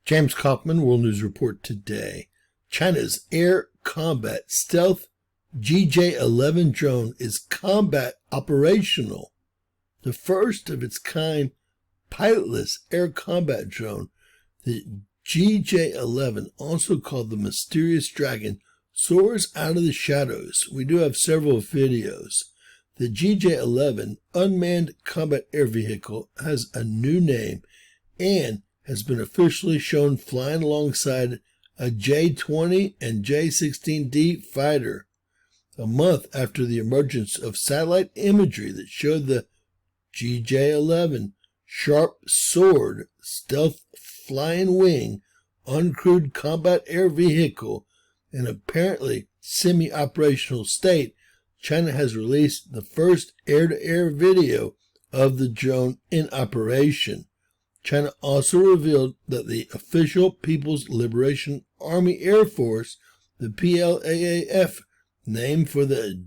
James Kaufman, World News Report today. China's air combat stealth GJ-11 drone is combat operational. The first of its kind pilotless air combat drone, the GJ-11, also called the Mysterious Dragon, soars out of the shadows. We do have several videos. The GJ-11 Unmanned Combat Air Vehicle has a new name and has been officially shown flying alongside a J-20 and J-16D fighter, a month after the emergence of satellite imagery that showed the GJ-11 sharp sword stealth flying wing uncrewed combat air vehicle in apparently semi-operational state. China has released the first air-to-air video of the drone in operation. China also revealed that the official People's Liberation Army Air Force, the PLAAF, name for the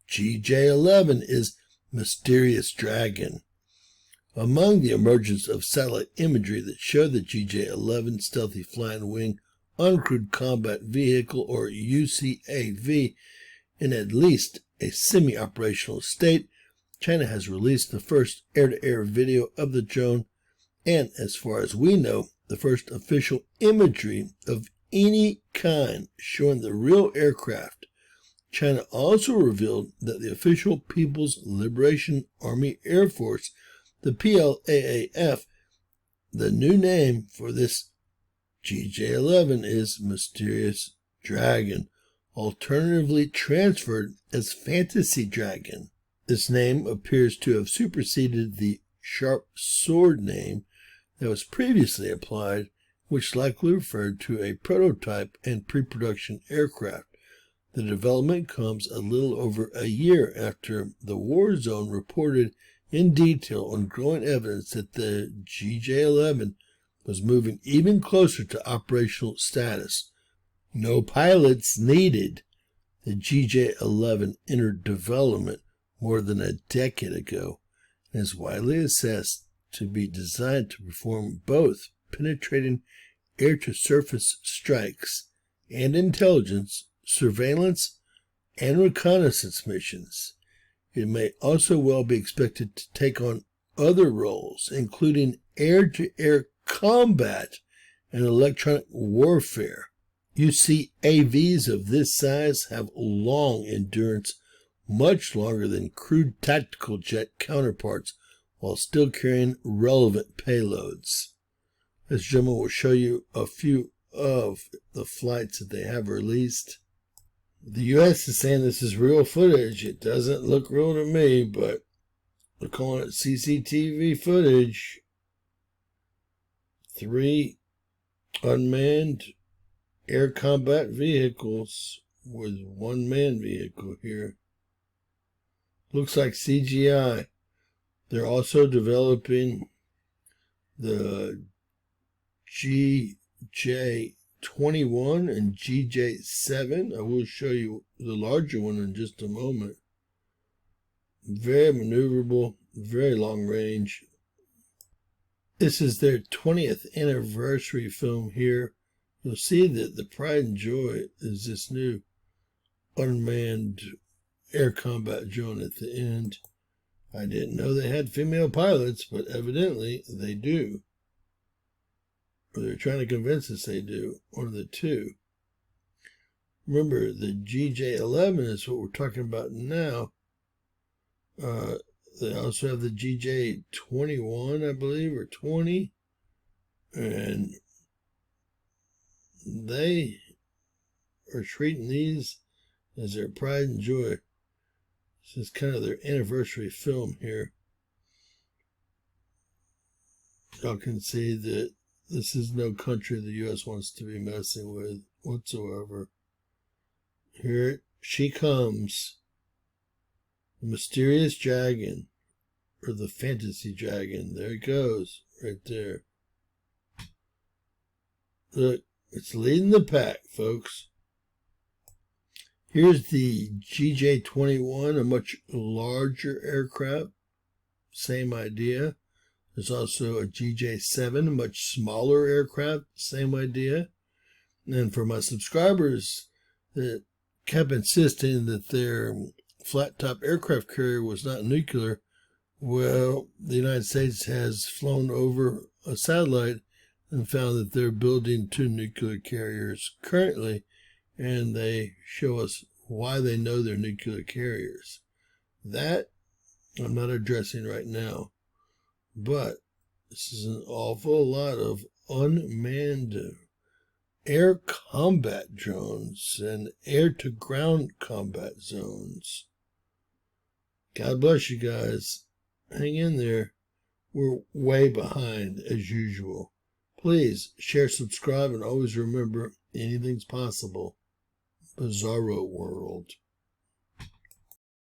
GJ-11 is Mysterious Dragon. Among the emergence of satellite imagery that showed the GJ-11 stealthy flying wing uncrewed combat vehicle, or UCAV, in at least a semi-operational state, China has released the first air-to-air video of the drone and, as far as we know, the first official imagery of any kind showing the real aircraft. China also revealed that the official People's Liberation Army Air Force, the PLAAF, the new name for this GJ-11 is Mysterious Dragon, alternatively transferred as Fantasy Dragon. This name appears to have superseded the Sharp Sword name that was previously applied, which likely referred to a prototype and pre-production aircraft. The development comes a little over a year after the War Zone reported in detail on growing evidence that the GJ-11 was moving even closer to operational status. No pilots needed. The GJ-11 entered development more than a decade ago and is widely assessed to be designed to perform both penetrating air-to-surface strikes and intelligence, surveillance, and reconnaissance missions. It may also well be expected to take on other roles, including air-to-air combat and electronic warfare. UCAVs of this size have long endurance, much longer than crude tactical jet counterparts, while still carrying relevant payloads. This gentleman will show you a few of the flights that they have released. The U.S. is saying this is real footage. It doesn't look real to me, but they're calling it CCTV footage. 3 unmanned air combat vehicles with 1 manned vehicle here. Looks like CGI. They're also developing the GJ-21 and GJ-7. I will show you the larger one in just a moment. Very maneuverable, very long range. This is their 20th anniversary film here. You'll see that the pride and joy is this new unmanned air combat drone at the end. I didn't know they had female pilots, but evidently they do. Or they're trying to convince us they do, one of the two. Remember, the GJ-11 is what we're talking about now. They also have the GJ-21, I believe, or 20. And they are treating these as their pride and joy. This is kind of their anniversary film here. Y'all can see that this is no country the U.S. wants to be messing with whatsoever. Here she comes. The Mysterious Dragon, or the Fantasy Dragon. There it goes, right there. Look, it's leading the pack, folks. Here's the GJ-21, a much larger aircraft. Same idea. There's also a GJ-7, much smaller aircraft, same idea. And for my subscribers that kept insisting that their flat-top aircraft carrier was not nuclear, well, the United States has flown over a satellite and found that they're building 2 nuclear carriers currently, and they show us why they know they're nuclear carriers. That I'm not addressing right now, but this is an awful lot of unmanned air combat drones and air-to-ground combat zones. God bless you guys. Hang in there. We're way behind as usual. Please share, subscribe, and always remember anything's possible. Bizarro world.